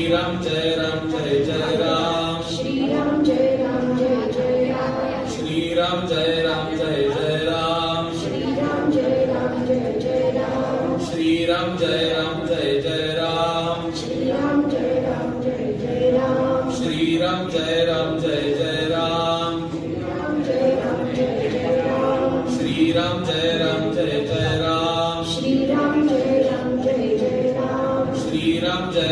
राम जय जय राम, श्री राम जय जय राम, श्री राम जय जय राम, श्री राम जय जय राम, श्री राम जय जय राम, श्री राम जय जय राम, श्री राम जय जय राम, श्री राम जय जय राम, श्री राम जय जय राम, श्री राम जय जय राम, श्री राम जय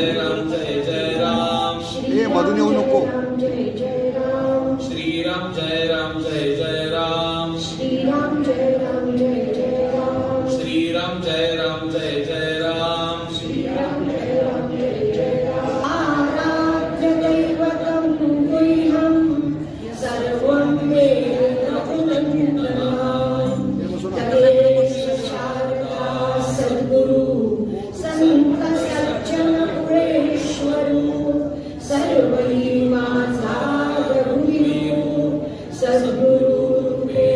जय राम, श्री मधून येऊ नको. जय राम, श्री राम जय जय राम, श्री राम जय जय राम, श्री राम जय जय राम, श्री राम जय जय राम. आराध्य दैवतं गुह्यं सर्वं वेदनन्दनं तदेश शारदा सद्गुरु संत सज्जन पुरेश्वरू सर्वै माझा गुरु सद्गुरु रूपे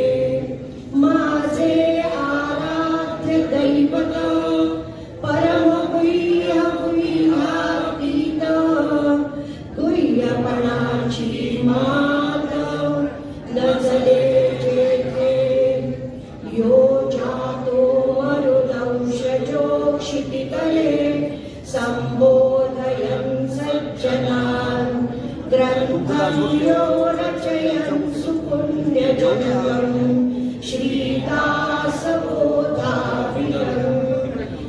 माझे आराध्य दैवत परम गुह्य गुह्यातीत गुह्यपणाची मात नजले जेथे यो जातो मरुदंशजो क्षितितले संबोधयन् सज्जनान् ग्रन्थं यो रचयन् सुपुण्यजनकम् श्रीदासबोधाविदम्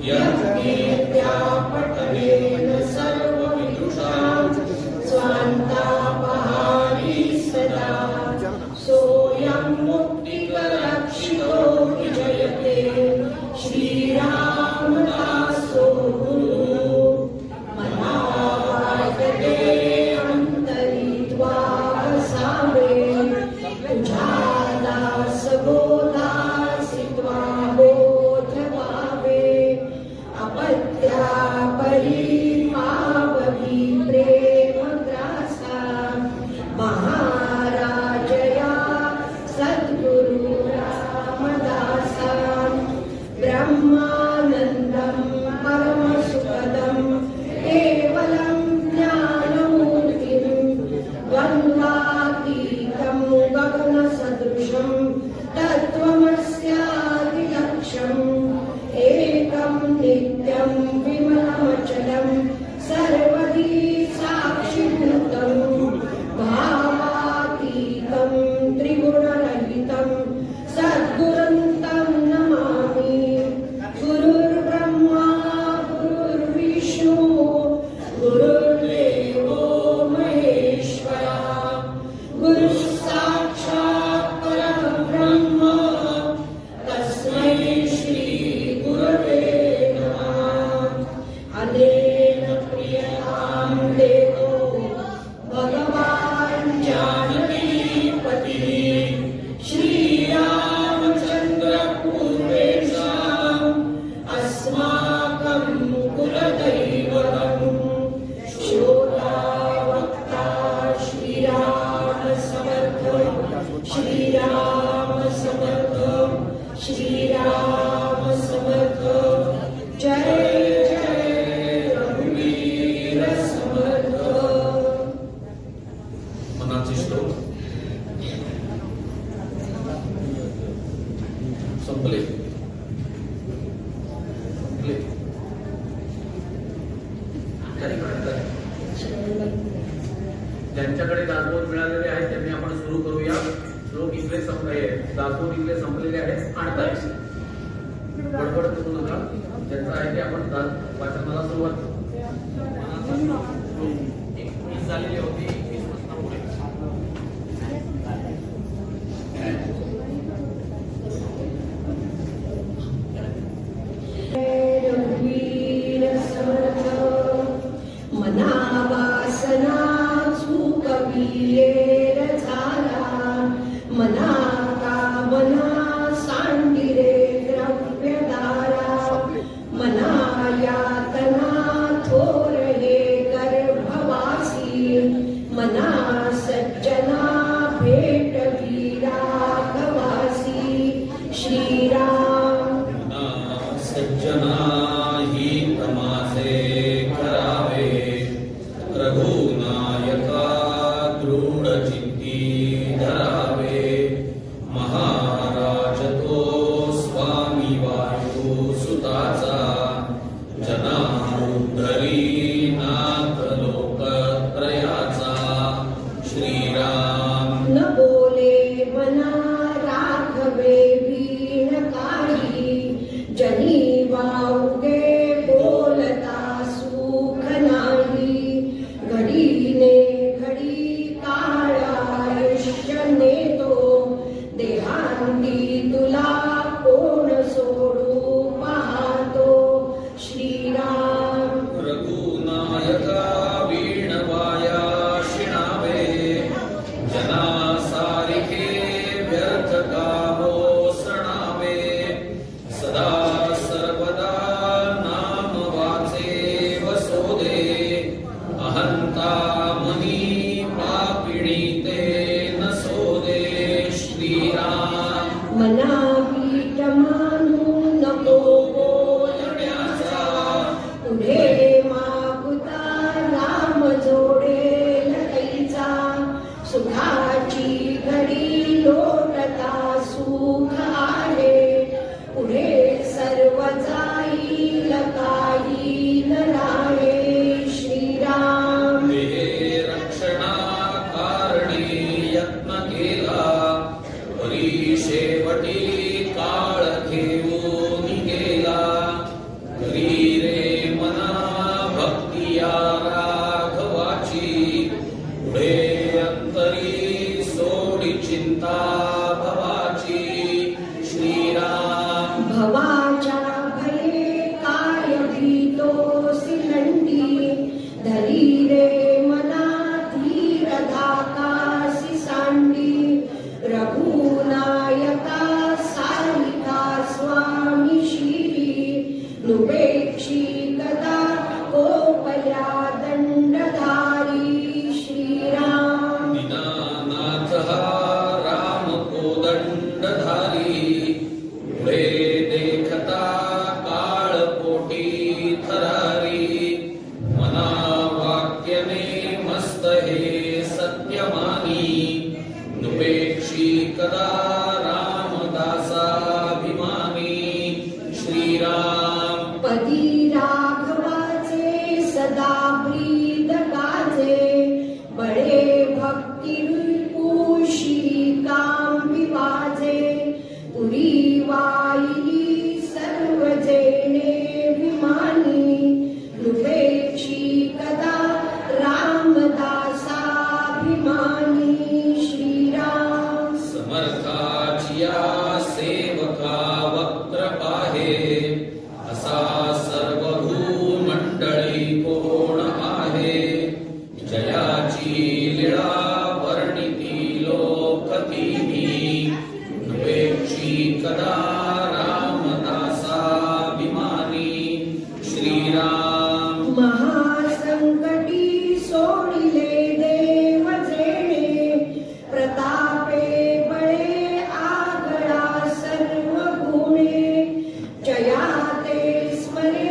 यज्ञेत्या पठनेन सर्वविदुषां स्वान्तापहारी सदा सोऽयं मुक्तिकरक्षितो विजयते श्रीरामदासो गुरुः मनावागते अन्तरित्वा वसावे तुझा दासबोधासि त्वाबोधभावे अपत्यापरी पाववी प्रेमग्रासा महाराजया सद्गुरु रामदासा ब्रह्मानन्दं परमसुखदं केवलं ज्ञानमूर्तिं द्वन्द्वातीतं गगनसदृशं तत्त्वमस्यादिलक्ष्यम् एकं नित्यं विमलमचलं सर्वधी साक्षिभूतं भावातीतं त्रिगुणरहितं सद्गुरुन्तं नमामि. गुरुर्ब्रह्मा गुरुर्विष्णु गुरुर्देवो महेश्वरा गुरुः साक्षात् परब्रह्म तस्मै श्री गुरवे नमः. अनेन प्रियतां देवो भगवान् जानकीपतिः श्रीरामचन्द्र पूर्वेषाम् अस्माकं कुलदैवतम् श्रोतावक्ता श्रीराम समर्थ श्रीराम समर्थ श्रीराम समर्थ जय जय रघुवीर समर्थ. मनाचे श्लोक संपले. ज्यांच्याकडे दासबोध मिळालेले आहेत त्यांनी आपण सुरू करूया. श्लोक इथले संपले, दासबोध इथले संपलेले आहेत. आणताय गडबड करू नका. ज्यांचं आहे ते आपण वाचनाला सुरुवात करू. 20 झालेली होती, 20 पासून पुढे. रघुवीर समर्थ मनावासना चुकवियेर झाला मना कामना सांडिरे द्रव्यदारा मना यातना थोर हे गर्भवासी मना सज्जना भेटवी राघवासी श्रीराम सज्जना ही तमासे करावे थरारी मना वाक्यने मस्त हे सत्यमानी नुपेक्षी कदा रामदासाभिमानी श्रीराम पदी राघवाचे सदा प्रीत गाजे बळे भक्ती श्री काम विवाजे पुरी वाहिली सर्व जैने विमानी नृपेक्षी कदा रामदासाभिमानी श्रीराम समर्थाचिया सेवका वक्त्र पाहे असा सर्व भूमंडळी कोण आहे जयाची लीळा वर्णिती लोकतीनी नुपेक्षी कदा रामदासाभिमानी श्रीराम महासंकटी सोडिले देव जेणे प्रतापे बळे आगळा सर्व गुणे जयाते स्मरे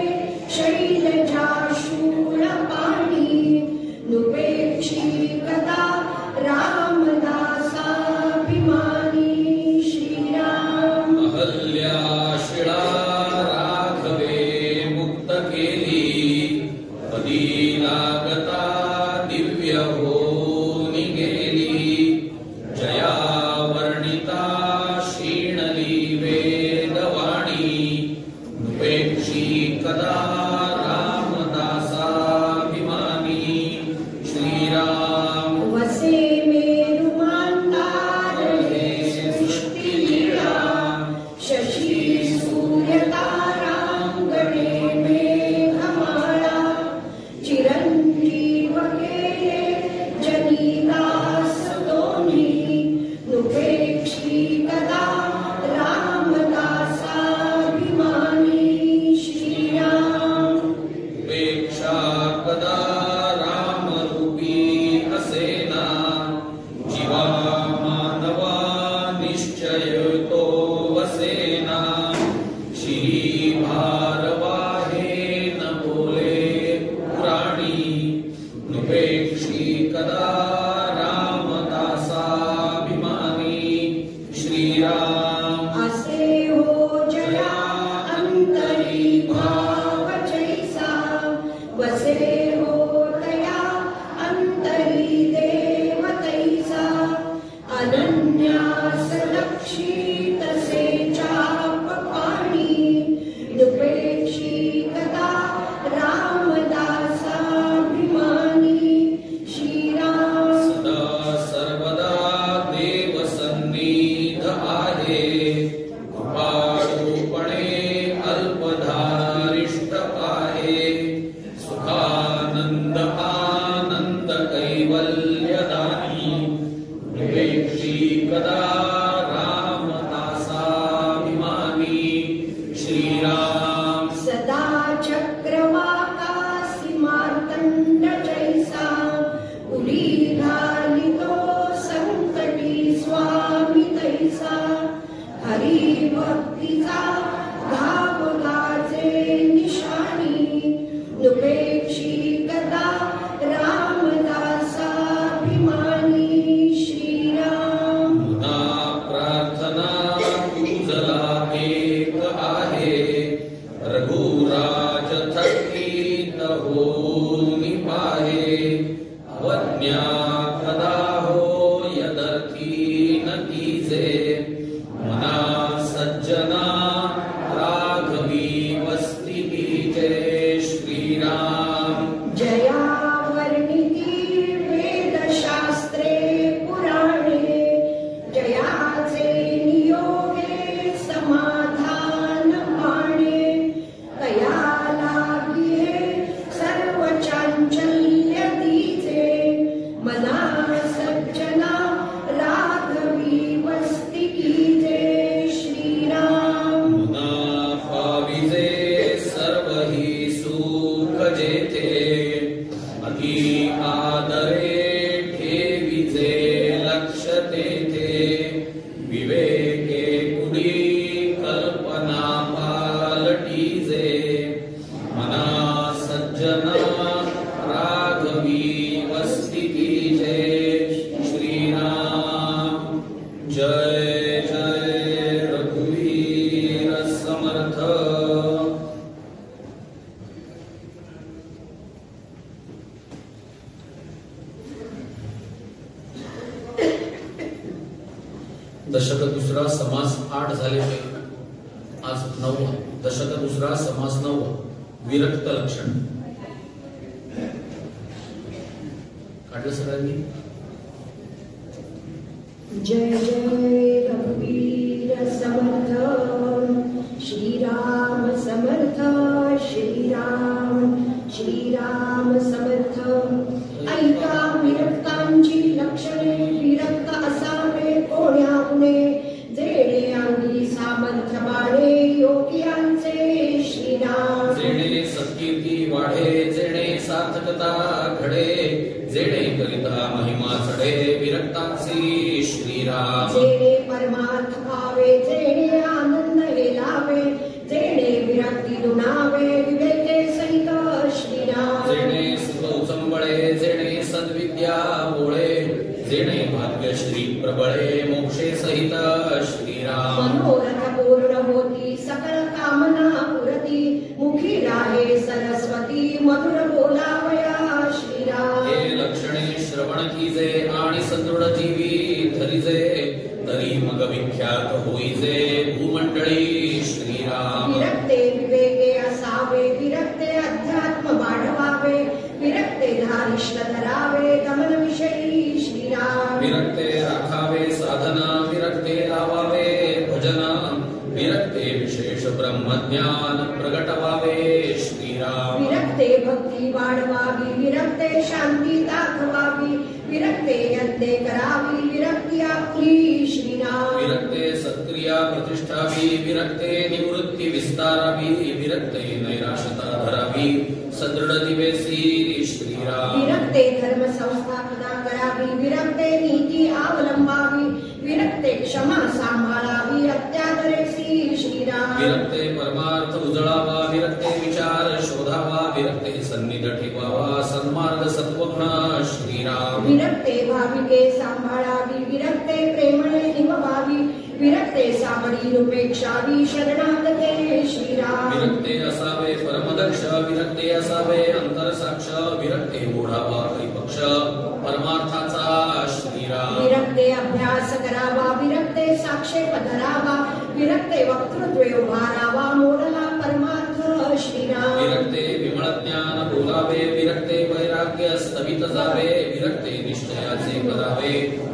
शैलजा शूलपाणी नुपेक्षी कदा रामदासाभिमानी श्रीराम अहल्या शिळा राघवे मुक्त केली पदी लागता दिव्य होऊन गेली जया वर्णिता शीणली वेदवाणी नुपेक्षी कदा रामदासाभिमानी श्रीराम वसे मेरुमांदार हे सृष्टिलीला शशी सूर्यतारांगणे मेघमाळा चिरंजीव केले जनिदास दोन्ही नुपेक्षी कदा रामदासाभिमानी श्रीराम उपेक्षा कदा रामरूपी असेना जीवा मानवा निश्चय तो वसेना श्री भारवाहे न बोले पुराणी नुपेक्षी कदा रामदासाभिमानी श्रीराम असे हो जया अंतरी भाव जैसा वसे हो तया अंतरी देव तैसा अनन्यास लक्षित से चाप पाणी नुपेक्षी कदा रामदासाभिमानी श्रीराम सदा सर्वदा देव सन्निध आहे कृपाळूपणे अल्पधारिष्ट आहे सुखानंद आनंद कैवल्यदानी नुपेक्षी कदा रामदासाभिमानी श्रीराम सदा चक्रवाकासी मार्तंड जैसा उडी घालितो संकटी स्वामी तैसा हरी भक्तीचा घाव गाजे निशाणी नुपेक्षी कदा रामदासाभिमानी श्रीराम मुदा प्रार्थना तुझला एक आहे रघुराज थकीत होऊन पाहे अवज्ञा कदा हो यदर्थी नतीजे मना सज्जना राघवी वस्ती जय श्रीराम जया वर्णिती वेदशास्त्रे पुराणे जयाचे नियोगे समाधान पाणे कया लागिये सर्व चांचल्य दीजे मना सज्जना राघवी वस्ती कीजे श्रीराम मुना पाविजे सर्व ही सुख जे दशक दुसरा समास 8 झाले होते, आज 9. दशक दुसरा समास 9 विरक्त लक्षण काढलं सगळ्यांनी. जय जय रघुवीर समर्थ श्रीराम समर्थ श्रीराम श्रीराम समर्थ. ऐका विरक्तांची लक्षणे विरक्त असावे कोण्याहुने जेणे अंगी सामर्थ्य बाळे योगियांचे श्रीराम. जेणे सत्कीर्ती वाढे जेणे सार्थकता घडे जेणे करिता महिमा चढे विरक्तांची श्रीराम. जेणे परमार्थ पावे जेणे आनंद हेलावे जेणे विरक्ती दुनावे विवेके सहित श्रीराम. जेणे सुख उचंबळे जेणे सद्विद्या बोळे जेणे भाग्यश्री प्रबळे मोक्षे सहित श्रीराम. मनोरथ पूर्ण होती सकल कामना पुरती मुखी राहे सरस्वती मधुर बोलावया श्रीराम. हे लक्षणे श्रवण कीजे आणि सदृढ जीवी धरिजे तरी मग विख्यात होईजे भूमंडळी श्रीराम. विरक्ते विवेके असावे विरक्ते अध्यात्म वाढवावे विरक्ते धारिष्ट धरावे दमन विषयी श्रीराम. विरक्ते राखावे साधना विरक्ते लावावे भजना विरक्ते विशेष ब्रह्मज्ञान प्रगटवावे श्रीराम. विरक्ते भक्ती वाढवावी विरक्ते शांती दाखवावी विरक्ते यज्ञ करावी विरक्ती आपली श्रीराम. विरक्ते सत्क्रिया प्रतिष्ठावी विरक्ते निवृत्ती विस्तारावी विरक्ते नैराश्यता धरावी सदृढ दिवेसी श्रीराम. विरक्ते धर्म संस्थापना करावी विरक्ते नीती अवलंबावी विरक्ते क्षमा सांभाळावी अत्यादरेसी श्रीराम. विरक्ते परमार्थ उजळावा विरक्ते विचार शोधावा विरक्ते सन्निध ठेवावा सन्मार्ग सत्वगुण श्रीराम. विरक्ते भाविके सांभाळावी विरक्ते प्रेमळे निभवावी विरक्ते सावडी उपेक्षावी शरणागते श्रीराम. विरक्ते असावे परमदक्ष विरक्ते असावे अंतरसाक्ष विरक्ते ओढावा परिपक्ष परमार्थाचा श्रीराम. विरक्ते अभ्यास करावा विरक्ते साक्षेप धरावा विरक्ते वक्तृत्वे उभारावा मोडला परमार्थ श्रीराम. विरक्ते विमळ ज्ञान बोलावे विरक्ते वैराग्य स्थवित जावे विरक्ते निश्चयाचे करावे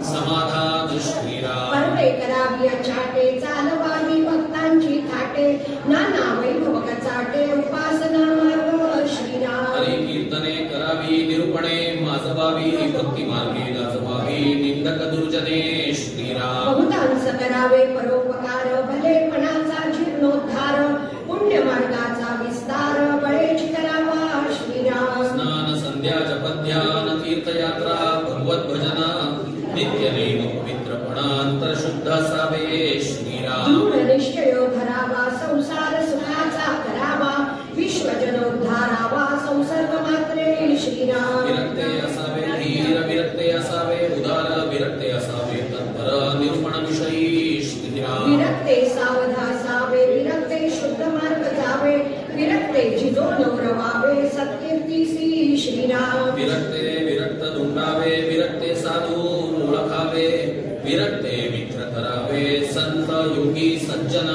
समाधान श्रीराम. पर्वे करावी अचाटे चालवावी भक्तांची थाटे नाना वैभव कचाटे उपासना मार्ग श्रीराम. हरी कीर्तने करावी निरूपणे माजवावी भक्ती मार्गे गाजवावी निंदक दुर्जने श्रीराम. बहुतांस करावे परोपकार भलेपणाचा जीर्णोद्धार पुण्य मार्गाचा विस्तार बळेची करावा श्रीराम. स्नान संध्या जपध्यान तीर्थयात्रा भगवत भजना नित्य नेम पवित्रपणा अंतरशुद्ध असावे श्रीराम. दृढ निश्चय धरावा संसार सुखाचा करावा विश्वजनोद्धारावा संसर्ग मात्रे श्रीराम. विरक्ते असावे धीर विरक्ते असावे उदार विरक्ते असावे तत्पर निरूपण विषयी श्रीराम. विरक्ते सावध असावे विरक्ते शुद्ध मार्ग जावे विरक्ते जिजोन रवावे सत्कीर्तीसी श्रीराम. विरक्ते विरक्त धुंडावे विरक्ते साधू ओळखावे विरक्ते मित्र करावे संत योगी सज्जन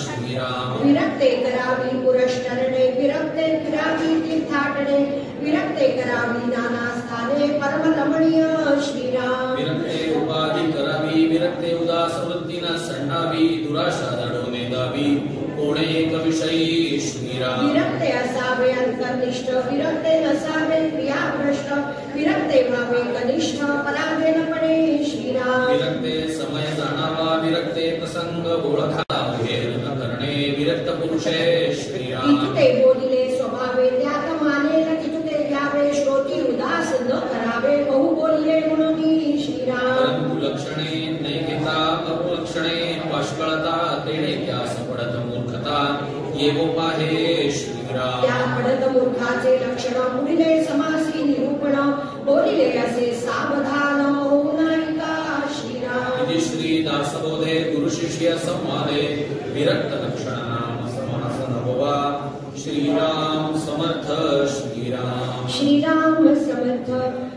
श्रीराम. विरक्ते करावी पुरस्करणे विरक्ते फिरावी तीर्थाटणे विरक्ते करावी नाना स्थाने परमरमणीय श्रीराम. विरक्ते उपाधी करावी विरक्ते उदास वृत्तीना संडावी दुराशा दडवणे दावी कोणे एक विषयी श्रीराम. विरक्ते असावे अंतर्निष्ठ विरक्ते नसावे क्रियाभ्रष्ट विरक्ते व्हावे कनिष्ठ पराधीन पडे श्रीराम. विरक्ते समय जाणावा विरक्ते प्रसंग ओळखा भेद न करणे विरक्त पुरुषे श्रीराम. इतुते बोलिले स्वभावे त्यात मानेल तितुते घ्यावे श्रोती उदास न करावे बहु बोलिले म्हणून श्रीराम. परंतु लक्षणे नैकिता अपलक्षणे पाष्कळता तेणे त्यास पडत मूर्खता येवो पाहे श्रीराम. त्या पडत मूर्खाचे लक्षण पुढिले समासी निरूपण बोलिले असे सावधान होऊ नाही का श्रीराम. इति श्री दासबोधे गुरु शिष्य संवादे विरक्त लक्षणानाम समास नववा. श्रीराम समर्थ श्रीराम. श्रीराम समर्थ.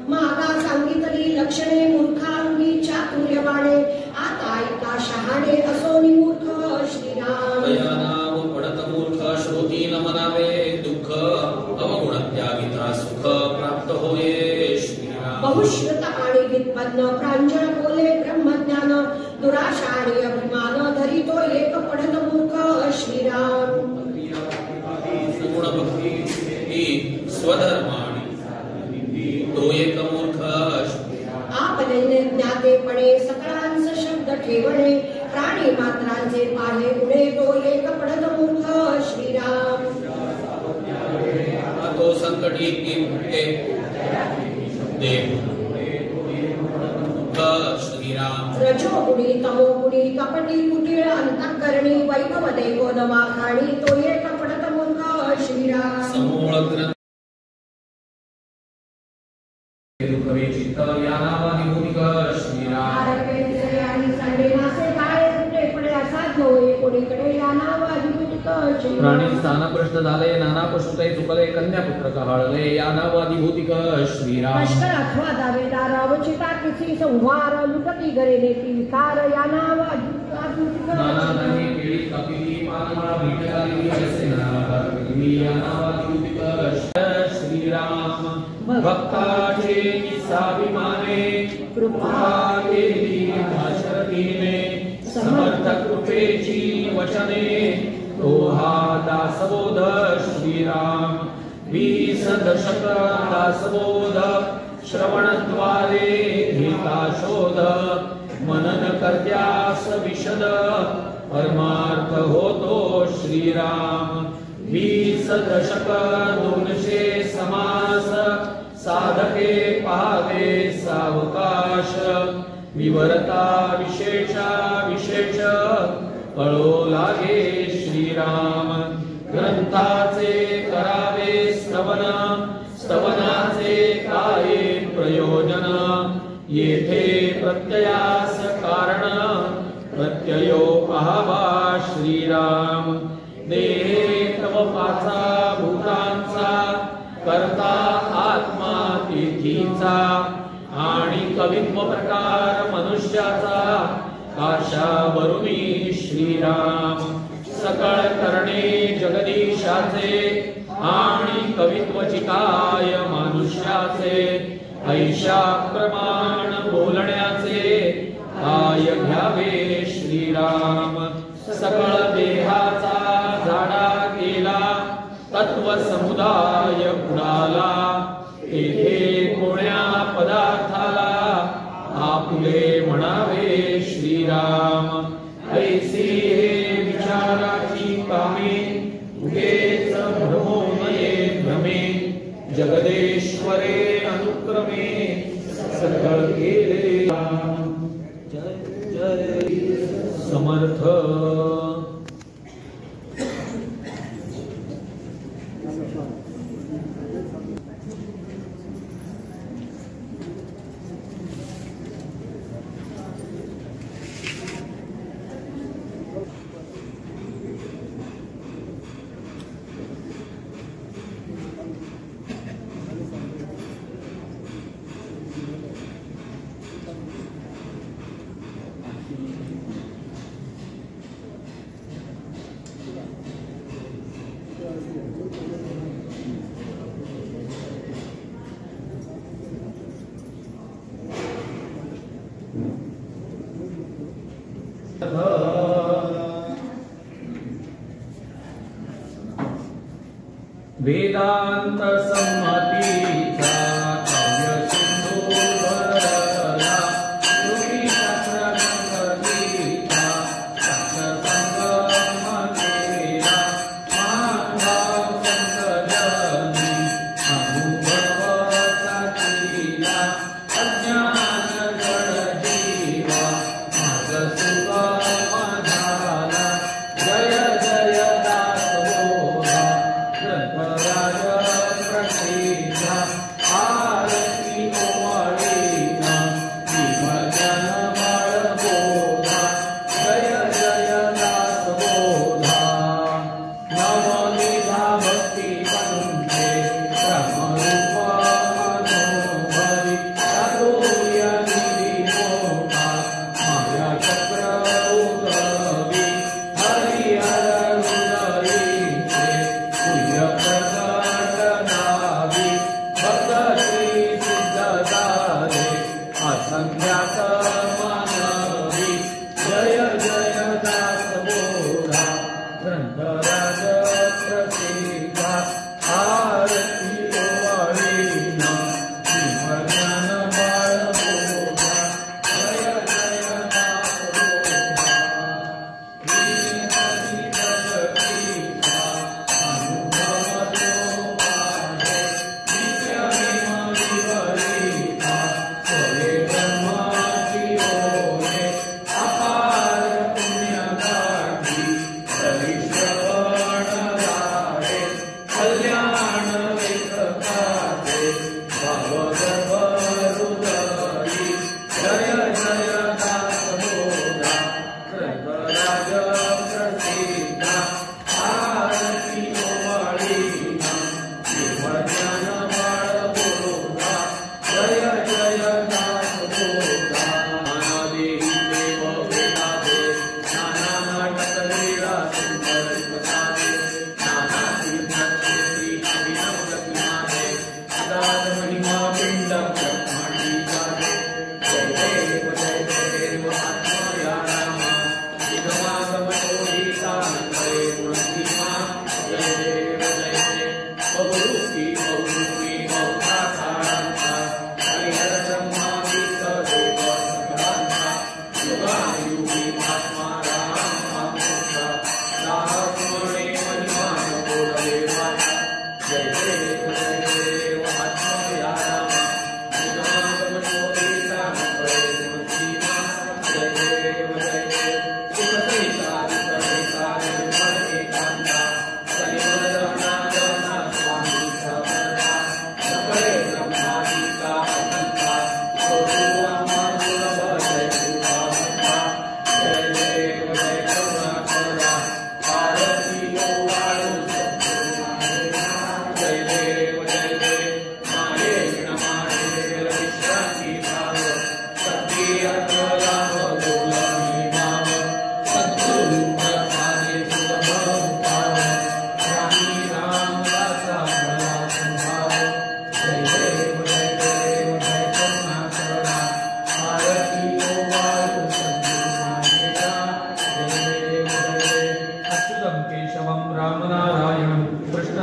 मागा सांगितली लक्षणे मूर्खांगी चातुर्यवाणे आता ऐका शहाणे असो निमूर्ख श्रीराम तया नाम पडत मूर्ख श्रोती न मनावे दुःख अवगुण त्यागिता सुख प्राप्त होये श्रीराम बहुश्रुत आणि विद्वन्न प्रांजळ बोले ब्रह्मज्ञान दुराशा आणि अभिमान धरी तो एक पडत मूर्ख श्रीराम सगुण भक्ती स्वधर्माणी तो एक मूर्ख आपले ज्ञातेपणे सकळांच शब्द ठेवणे प्राणी मात्रांचे पाहे उडे तो एक पडत मूर्ख श्रीराम तो संकटी श्रीराम रजोगुणी तमोगुणी कपटी कुटिळ अंतःकरणी वैभव देवो नवाखाणी तो एक पडत मूर्ख श्रीराम समूळ ग्रंथ दुःख विचित्त या नावानी भूमिक श्रीराम आणि संडे मासे काय कुठे पडे असाध्य होय कोणीकडे या नावानी भूमिक प्राणी स्थान पृष्ठ झाले नाना पशुते चुकले कन्या पुत्र कहाळले या नावानी भूतिक श्रीराम लष्कर अथवा दावेदार अवचिता किसी संहार लुटती घरे नेती विकार या नावानी नाना धनी केळी कपिली मानवा भेटली असे नावानी या नावानी भूतिक श्रीराम भक्ताचे निसाभिमाने कृपा केली दाशरथीने समर्थ कृपेची वचने तो हा दासबोध श्रीराम 20 दशक दासबोध श्रवणद्वारे घेता शोध मनन करत्यास विशद परमार्थ होतो श्रीराम 20 दशक 200 समास साधके पाहावे सावकाश विवरता विशेषा विशेष कळो लागे श्रीराम ग्रंथाचे करावे स्तवन स्तवनाचे काय प्रयोजन येथे प्रत्ययास कारण प्रत्ययो पाहावा श्रीराम देहे तव पाचा भूतांचा करता आत्मा तिथीचा आणि कवित्व प्रकार मनुष्याचा काशा वरुणी श्रीराम सकळ करणे जगदीशाचे आणि कवित्वची काय मनुष्याचे ऐशा प्रमाण बोलण्याचे काय घ्यावे श्रीराम सकळ देहाचा झाडा केला तत्व समुदाय उडाला तेथे कोण्या पदार्थाला आपुले म्हणावे श्रीराम ऐसी हे विचाराची कामे उगेच भ्रमो नये भ्रमे जगदेश्वरे अनुक्रमे सकळ केले जय जय समर्थ वेदांत संमतीचा काव्य सिंधू भरला श्रुती शास्त्र गणपतीचा सत्संगम केला मानव संतजनी अनुभव साचीला अज्ञान जड जीवा मार्ग सुगम झाला जय जय दासबोधा ग्रंथराज प्रती संध्याकमानवी जय जय दासबोधा ग्रंथराज प्रसिद्धा आरती ओवाळीना ज्ञान बाळबोधा जय जय दासबोधा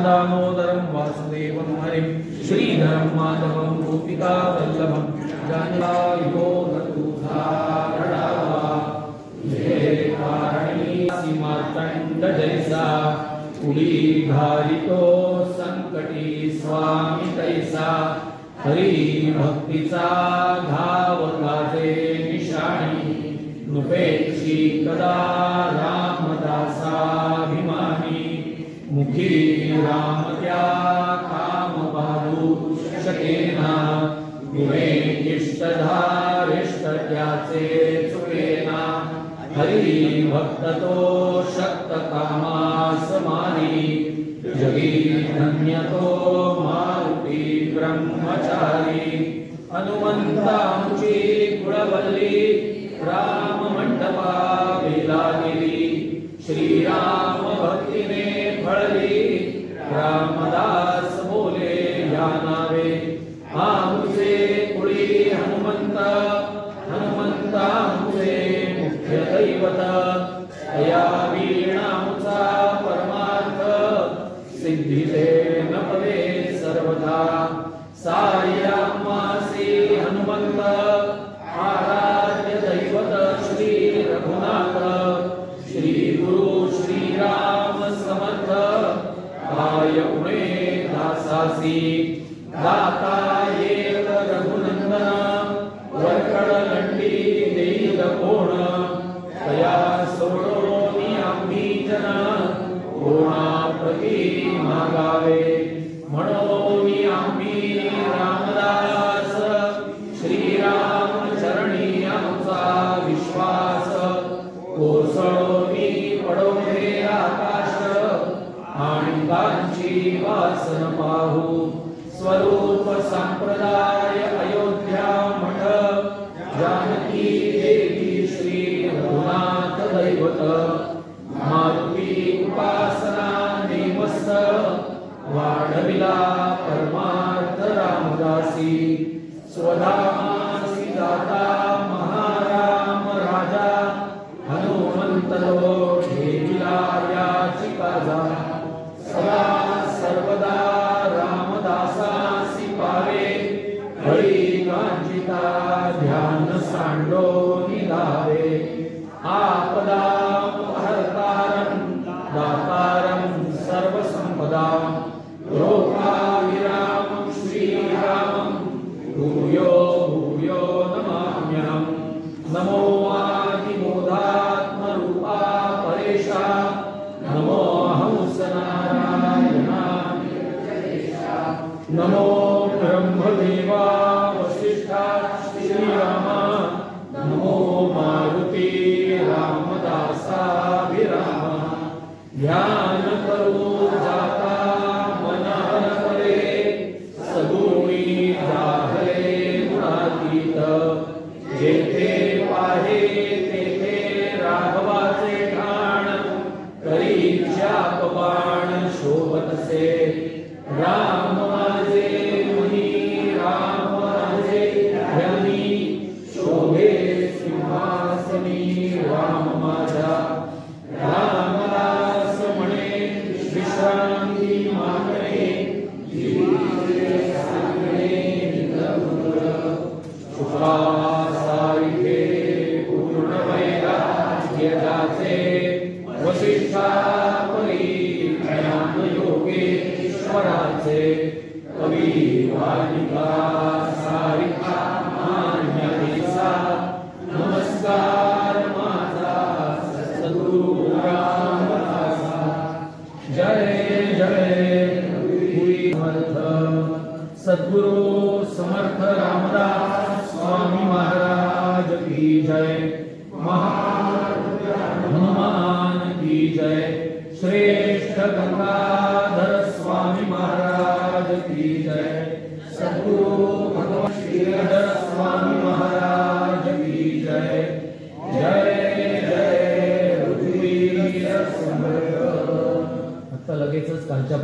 दामोदरं वासुदेवं हरिं श्रीधरं माधवं गोपिकावल्लभं जानकायो नतुधारणा हे कारणीसी मार्तण्ड जैसा उडी घालितो संकटी स्वामी तैसा हरी भक्तीचा घाव गाजे निशाणी नुपेक्षी कदा रामदासाभिमानी मुखी राम त्या काम बाधू शकेना गुणे इष्टधारिष्ट त्याचे चुकेना हरी भक्त तो शक्त कामास मारी जगी धन्य तो मारुती ब्रह्मचारी हनुमंतांची कुळवल्ली राम मंडपा वेलागिरी श्रीराम भक्तीने फळली रामदास बोले या नावे आमचे कुळी हनुमंत हनुमंतांचे मुख्य दैवत या वीणामुचा परमार्थ सिद्धिते नपवे सर्वदा साई रामासी हनुमंत आराध्य दैवत श्री रघुनाथ श्री गुरु श्री राम समर्थ काय उणे दासासी दाता येत रघुनंदन वरकड लंडी देईल कोण तया सोडोनी आम्ही जन कोणाप्रती मागावे म्हणोनी आम्ही रामदास श्रीराम चरणी आमचा विश्वास कोसळोनी पडोहे आकाश आणि कांची वासन पाहू स्वरूप संप्रदाय अयोध्या मठ जानकी देवी श्री रघुनाथ दैवत मारुती उपासना नेमस्त वाढविला परमार्थ रामदासी स्वधामासी दाता हरी कांचिता ध्यान सांडो निधावे आपदापहर्तारं दातारं सर्वसंपदां लोकाभिरामं श्रीरामं भूयो भूयो नमाम्यहम् नमो आदिमूलात्मरूपा परेशा नमो हंसनारायणाय नमो ब्रह्मदेवा वसिष्ठा श्रीरामा नमो मारुती रामदासाभिरामा ध्यान करो जाता मनहर करे सगुणी जाहले गुणातीत जेथे पाहे तेथे राघवाचे ठाण करी चापबाण शोभतसे राम माझे मुनी राम माझे ध्यानी शोभे सिंहासनी राम माझा रामदास म्हणे विश्रांती मागणे सुखासारिखे पूर्ण वैराग्यजाचे वसिष्ठा परी ज्ञान योगेश्वराचे कवी वालिका सारिका मान्यदेसा नमस्कार माझा सद्गुरु रामदासा जय जय गुरु समर्थ सद्गुरु समर्थ रामदास स्वामी महाराज की जय हनुमान की जय श्रेष्ठ गंगाधर स्वामी महाराज की जय सद्गुरु भगवान श्रीधर स्वामी महाराज की जय जय जय रघुवीर समर्थ. आता लगेचच कालच्या